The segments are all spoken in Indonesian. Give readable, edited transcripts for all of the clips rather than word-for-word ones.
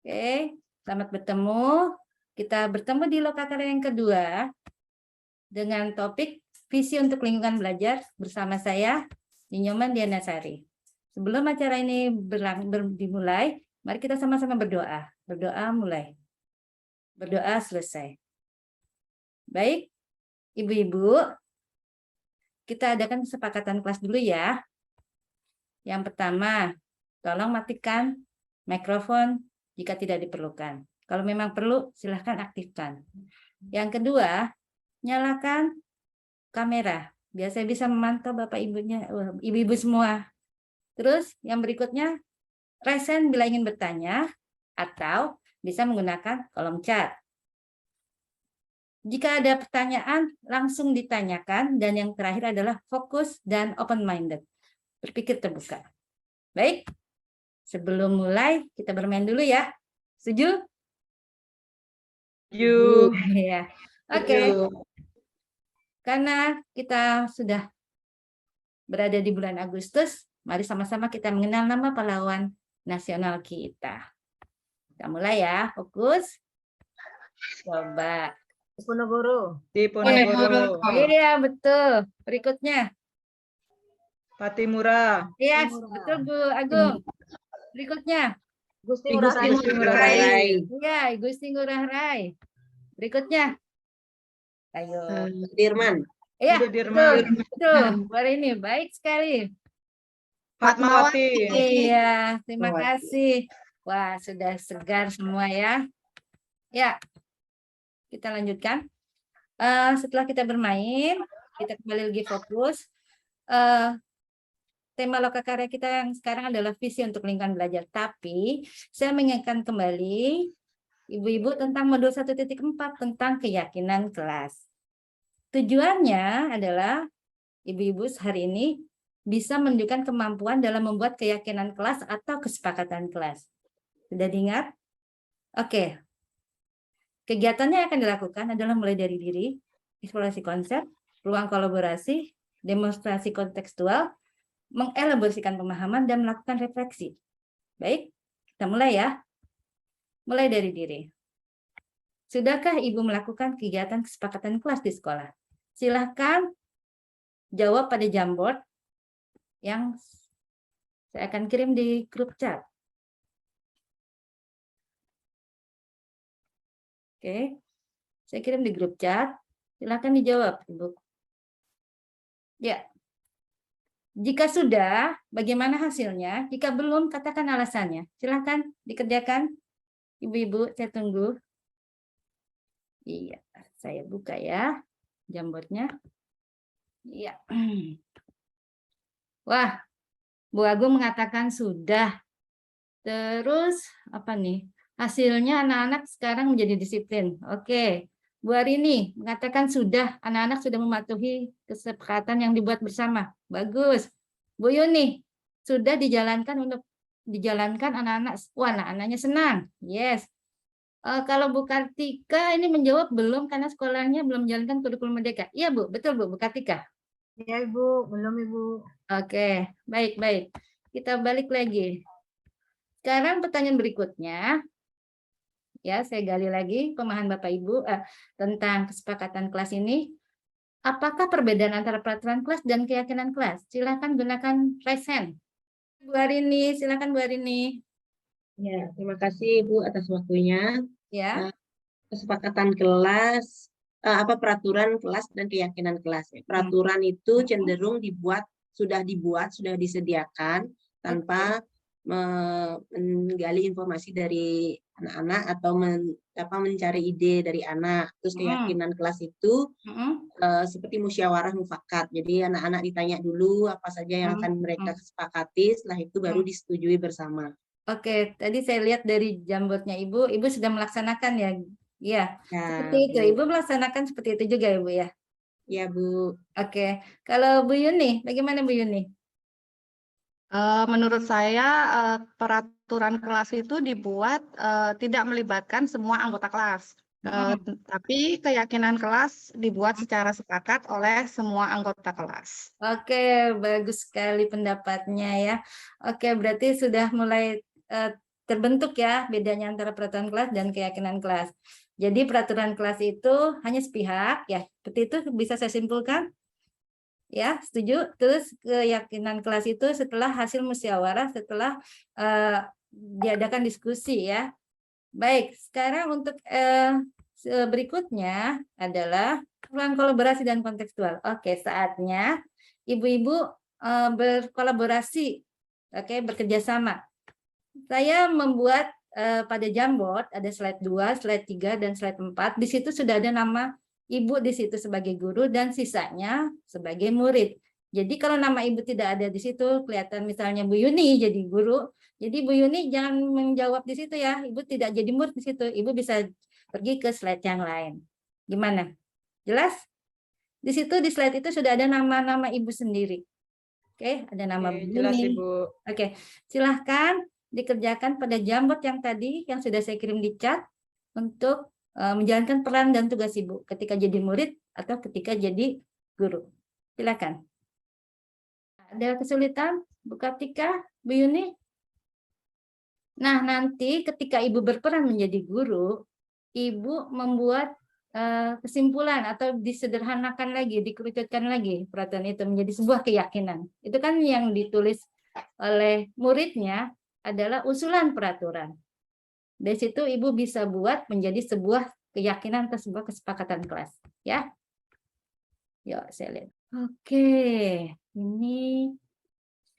Oke, selamat bertemu. Kita bertemu di lokakarya yang kedua dengan topik visi untuk lingkungan belajar bersama saya, Nyoman Dianasari. Sebelum acara ini dimulai, mari kita sama-sama berdoa. Berdoa mulai. Berdoa selesai. Baik, Ibu-ibu, kita adakan kesepakatan kelas dulu ya. Yang pertama, tolong matikan mikrofon jika tidak diperlukan. Kalau memang perlu, silahkan aktifkan. Yang kedua, nyalakan kamera. Biar saya bisa memantau Bapak Ibunya, Ibu-ibu semua. Terus yang berikutnya, raise hand bila ingin bertanya, atau bisa menggunakan kolom chat. Jika ada pertanyaan, langsung ditanyakan. Dan yang terakhir adalah fokus dan open-minded. Berpikir terbuka. Baik, sebelum mulai, kita bermain dulu ya. Setuju? Setuju. Ya. Oke. Karena kita sudah berada di bulan Agustus, mari sama-sama kita mengenal nama pahlawan nasional kita. Kita mulai ya, fokus. Coba. Diponegoro. Iya, betul. Berikutnya. Patimura. Iya, betul Bu Agung. Berikutnya. Gusti Ngurah Rai. Iya, Gusti Ngurah Rai. Berikutnya. Ayo. Dirman. Iya, Dirman. betul. Hari ini baik sekali. Fatmawati. Iya, terima kasih. Wah, sudah segar semua ya. Ya, kita lanjutkan. Setelah kita bermain, kita kembali lagi fokus. Tema lokakarya kita yang sekarang adalah visi untuk lingkungan belajar. Tapi saya mengingatkan kembali ibu-ibu tentang modul 1.4 tentang keyakinan kelas. Tujuannya adalah ibu-ibu hari ini bisa menunjukkan kemampuan dalam membuat keyakinan kelas atau kesepakatan kelas. Sudah diingat? Oke. Kegiatannya yang akan dilakukan adalah mulai dari diri, eksplorasi konsep, ruang kolaborasi, demonstrasi kontekstual, mengelaborasikan pemahaman, dan melakukan refleksi. Baik, kita mulai ya. Mulai dari diri. Sudahkah Ibu melakukan kegiatan kesepakatan kelas di sekolah? Silahkan jawab pada Jamboard yang saya akan kirim di grup chat. Oke, saya kirim di grup chat. Silahkan dijawab, Ibu. Ya. Jika sudah, bagaimana hasilnya? Jika belum, katakan alasannya. Silahkan dikerjakan. Ibu-ibu, saya tunggu. Iya, saya buka ya Jamboardnya. Iya. Wah, Bu Agung mengatakan sudah. Terus, apa nih? Hasilnya anak-anak sekarang menjadi disiplin. Oke. Bu Arini mengatakan sudah, anak-anak sudah mematuhi kesepakatan yang dibuat bersama. Bagus. Bu Yuni, sudah dijalankan anak-anak. Wah, anak-anaknya senang. Yes. Kalau Bu Kartika ini menjawab belum karena sekolahnya belum menjalankan kurikulum merdeka. Iya, Bu. Betul, Bu Kartika. Iya, Ibu. Belum, Ibu. Oke, baik. Kita balik lagi. Sekarang pertanyaan berikutnya. Ya, saya gali lagi pemahaman Bapak Ibu tentang kesepakatan kelas ini. Apakah perbedaan antara peraturan kelas dan keyakinan kelas? Silakan gunakan raise hand. Bu Arini, silakan Bu Arini. Ya, terima kasih Ibu atas waktunya. Ya. Kesepakatan kelas, peraturan kelas dan keyakinan kelas. Peraturan itu cenderung sudah disediakan tanpa menggali informasi dari anak-anak atau mencari ide dari anak. Terus keyakinan kelas itu seperti musyawarah mufakat. Jadi anak-anak ditanya dulu apa saja yang akan mereka sepakati, setelah itu baru disetujui bersama. Oke, tadi saya lihat dari Jamboardnya Ibu sudah melaksanakan ya. Iya, seperti itu. Bu. Ibu melaksanakan seperti itu juga ya Bu ya? Ya Bu. Oke, kalau Bu Yuni, bagaimana Bu Yuni? Menurut saya peraturan kelas itu dibuat tidak melibatkan semua anggota kelas, tapi keyakinan kelas dibuat secara sepakat oleh semua anggota kelas. Oke, bagus sekali pendapatnya ya. Oke, berarti sudah mulai terbentuk ya bedanya antara peraturan kelas dan keyakinan kelas. Jadi peraturan kelas itu hanya sepihak ya, seperti itu bisa saya simpulkan. Ya, setuju. Terus keyakinan kelas itu setelah hasil musyawarah, setelah diadakan diskusi ya. Baik, sekarang untuk berikutnya adalah ruang kolaborasi dan kontekstual. Oke, saatnya ibu-ibu berkolaborasi, oke, bekerja sama. Saya membuat pada Jamboard ada slide 2, slide 3, dan slide 4. Di situ sudah ada nama ibu di situ sebagai guru dan sisanya sebagai murid. Jadi kalau nama ibu tidak ada di situ, kelihatan misalnya Bu Yuni jadi guru. Jadi Bu Yuni jangan menjawab di situ ya. Ibu tidak jadi murid di situ. Ibu bisa pergi ke slide yang lain. Gimana? Jelas? Di situ di slide itu sudah ada nama-nama ibu sendiri. Oke, ada nama Bu Jelas Yuni. Ibu. Oke, silahkan dikerjakan pada Jamboard yang tadi yang sudah saya kirim di chat untuk menjalankan peran dan tugas ibu ketika jadi murid atau ketika jadi guru. Silakan. Ada kesulitan, Bu Kartika, Bu Yuni? Nah, nanti ketika ibu berperan menjadi guru, ibu membuat kesimpulan atau disederhanakan lagi, dikerucutkan lagi peraturan itu menjadi sebuah keyakinan. Itu kan yang ditulis oleh muridnya adalah usulan peraturan. Dari situ ibu bisa buat menjadi sebuah keyakinan atau sebuah kesepakatan kelas, ya. Yuk, saya lihat. Oke, ini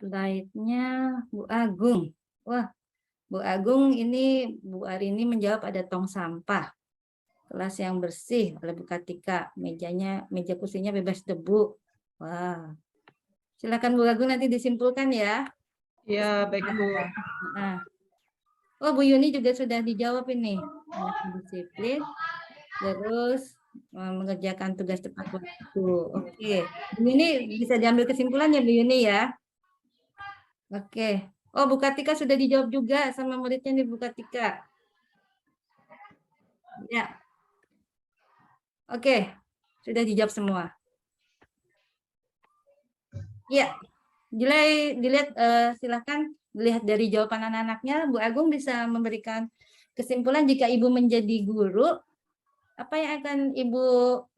slide-nya Bu Agung. Wah, Bu Agung ini Bu Arini menjawab ada tong sampah. Kelas yang bersih oleh Bu Kartika, meja kursinya bebas debu. Wah. Silakan Bu Agung nanti disimpulkan ya. Iya, baik Bu. Nah. Oh, Bu Yuni juga sudah dijawab ini. Anak disiplin, terus mengerjakan tugas tepat waktu. Oke. Bu Yuni bisa diambil kesimpulannya Bu Yuni ya. Oke. Oh, Bu Kartika sudah dijawab juga sama muridnya nih Bu Kartika. Ya. Oke. Sudah dijawab semua. Ya. Dilihat silahkan dilihat dari jawaban anak-anaknya, Bu Agung bisa memberikan kesimpulan jika Ibu menjadi guru, apa yang akan Ibu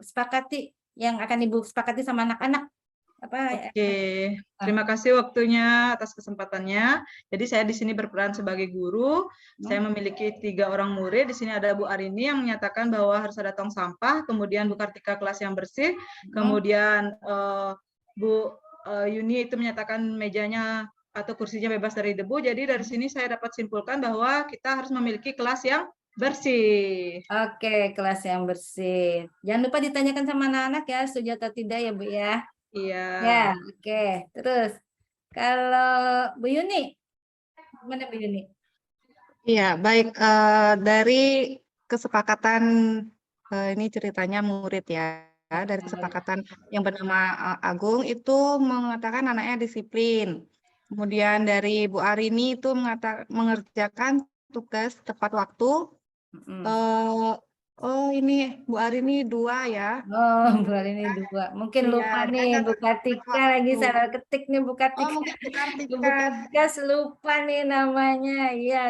sepakati, yang akan Ibu sepakati sama anak-anak? Oke, terima kasih waktunya atas kesempatannya. Jadi saya di sini berperan sebagai guru. Saya memiliki 3 orang murid. Di sini ada Bu Arini yang menyatakan bahwa harus ada tong sampah, kemudian Bu Kartika kelas yang bersih, kemudian Bu Yuni itu menyatakan mejanya atau kursinya bebas dari debu. Jadi dari sini saya dapat simpulkan bahwa kita harus memiliki kelas yang bersih. Oke, kelas yang bersih. Jangan lupa ditanyakan sama anak-anak ya, setuju atau tidak ya Bu ya. Iya. Ya, oke. Terus kalau Bu Yuni, gimana Bu Yuni? Iya, baik. Dari kesepakatan ini ceritanya murid ya. Dari kesepakatan yang bernama Agung itu mengatakan anaknya disiplin. Kemudian dari Bu Arini itu mengerjakan tugas tepat waktu. Oh, ini Bu Arini 2 ya. Oh, Bu Arini 2. Mungkin Iya, lupa dan nih Bu Kartika lagi salah ketik nih Bu Kartika. Oh, mungkin Bu Bu Kartika. Kartika lupa nih namanya. Iya,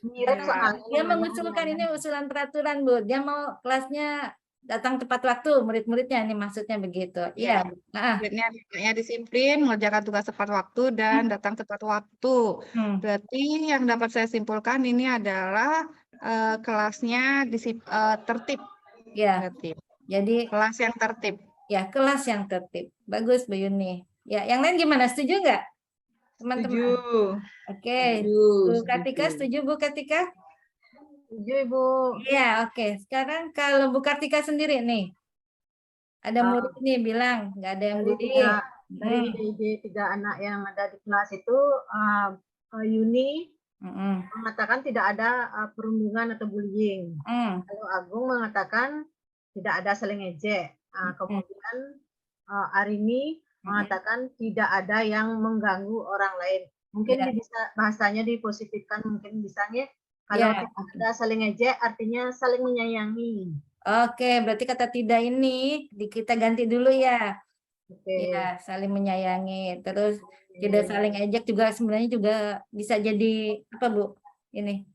Mirip soalnya. dia mengusulkan ini usulan peraturan Bu. Dia mau kelasnya datang tepat waktu, murid-muridnya ini maksudnya begitu. Iya. Muridnya disiplin, mengerjakan tugas tepat waktu dan datang tepat waktu. Berarti yang dapat saya simpulkan ini adalah kelasnya tertib. Ya. Berarti. Jadi kelas yang tertib. Ya, kelas yang tertib. Bagus Bu Yuni. Ya, yang lain gimana? Setuju nggak? Teman-teman. Setuju. Oke. Bu Kartika setuju Bu Kartika? Setuju Ibu. Iya, oke. Sekarang kalau Bu Kartika sendiri nih, ada murid nih bilang nggak ada yang bully. Dari 3 anak yang ada di kelas itu, Yuni mengatakan tidak ada perundungan atau bullying. Kalau Agung mengatakan tidak ada saling ejek. Kemudian Arini mengatakan tidak ada yang mengganggu orang lain. Mungkin bisa bahasanya dipositifkan, mungkin bisanya kalau tidak ada saling ejek artinya saling menyayangi. Oke, berarti kata tidak ini kita ganti dulu ya. Ya, saling menyayangi. Terus tidak saling ejek juga sebenarnya juga bisa jadi apa Bu? ini?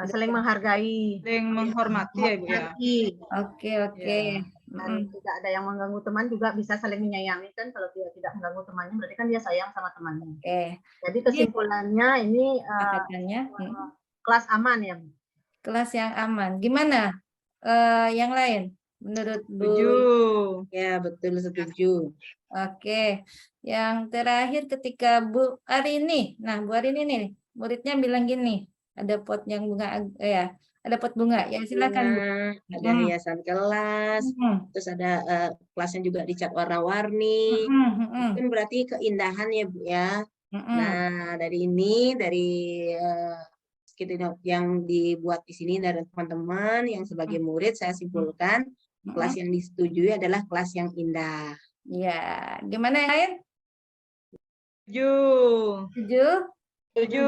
Saling menghargai. Saling menghormati ya Ibu ya. Oke, oke. Dan tidak ada yang mengganggu teman juga bisa saling menyayangi kan, kalau dia tidak mengganggu temannya berarti kan dia sayang sama temannya. Oke. Jadi kesimpulannya ini Angkatannya, kelas aman ya. kelas yang aman. Gimana? Yang lain menurut Bu? Setuju. Ya, betul, setuju. Oke. Yang terakhir ketika Bu Arini. Nah, Bu Arini nih, muridnya bilang gini, ada pot yang bunga ya, ada pot bunga. Ya, silakan Bu. Ada hiasan kelas, terus ada kelasnya juga dicat warna-warni. Itu berarti keindahan ya Bu ya. Nah, dari ini, dari yang dibuat di sini dari teman-teman yang sebagai murid, saya simpulkan kelas yang disetujui adalah kelas yang indah. Ya, gimana yang lain? Setuju. Setuju? Setuju.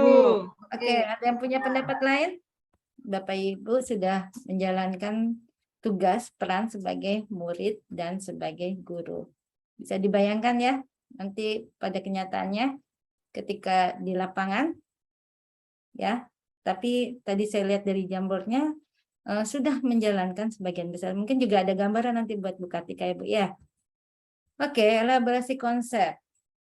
Oke, ada yang punya pendapat lain? Bapak Ibu sudah menjalankan tugas peran sebagai murid dan sebagai guru. Bisa dibayangkan ya, nanti pada kenyataannya ketika di lapangan, ya. Tapi tadi saya lihat dari jambornya sudah menjalankan sebagian besar. Mungkin juga ada gambaran nanti buat Bu Kartika ya Bu ya. Oke, elaborasi konsep.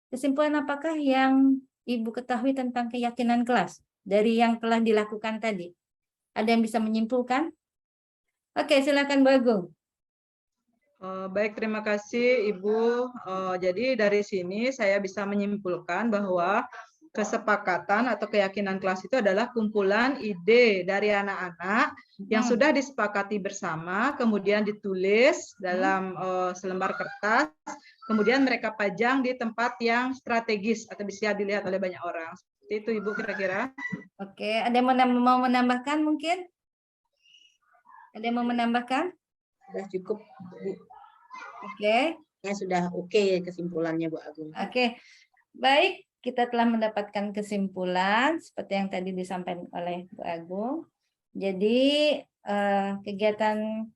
Kesimpulan apakah yang Ibu ketahui tentang keyakinan kelas dari yang telah dilakukan tadi? Ada yang bisa menyimpulkan? Oke, silakan Bu Agung. Baik, terima kasih Ibu. Jadi dari sini saya bisa menyimpulkan bahwa kesepakatan atau keyakinan kelas itu adalah kumpulan ide dari anak-anak yang sudah disepakati bersama, kemudian ditulis dalam selembar kertas, kemudian mereka pajang di tempat yang strategis atau bisa dilihat oleh banyak orang. Seperti itu Ibu kira-kira. Oke, ada yang mau menambahkan mungkin? Ada yang mau menambahkan? Sudah cukup Bu. Oke. Ya, sudah oke kesimpulannya Bu Agung. Oke, baik. Kita telah mendapatkan kesimpulan seperti yang tadi disampaikan oleh Bu Agung. Jadi kegiatan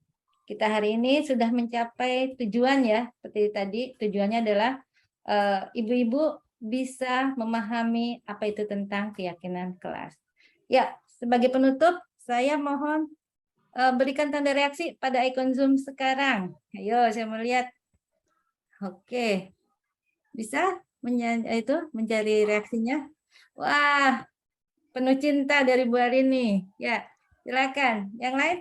kita hari ini sudah mencapai tujuan ya. Seperti tadi tujuannya adalah ibu-ibu bisa memahami apa itu tentang keyakinan kelas. Ya, sebagai penutup saya mohon berikan tanda reaksi pada ikon Zoom sekarang. Ayo, saya melihat. Oke. Bisa mencari reaksinya. Wah, penuh cinta dari Bu Arini. Ya, silakan. Yang lain?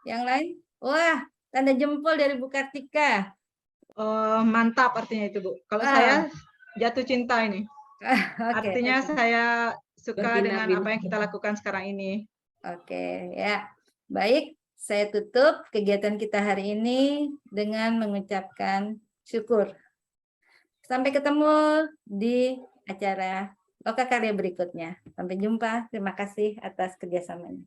Yang lain? Wah, tanda jempol dari Bu Kartika. Mantap artinya itu Bu. Kalau saya jatuh cinta ini. Artinya saya suka dengan apa yang kita lakukan sekarang ini. Oke, ya. Baik. Saya tutup kegiatan kita hari ini dengan mengucapkan syukur. Sampai ketemu di acara Lokakarya berikutnya. Sampai jumpa. Terima kasih atas kerjasamanya.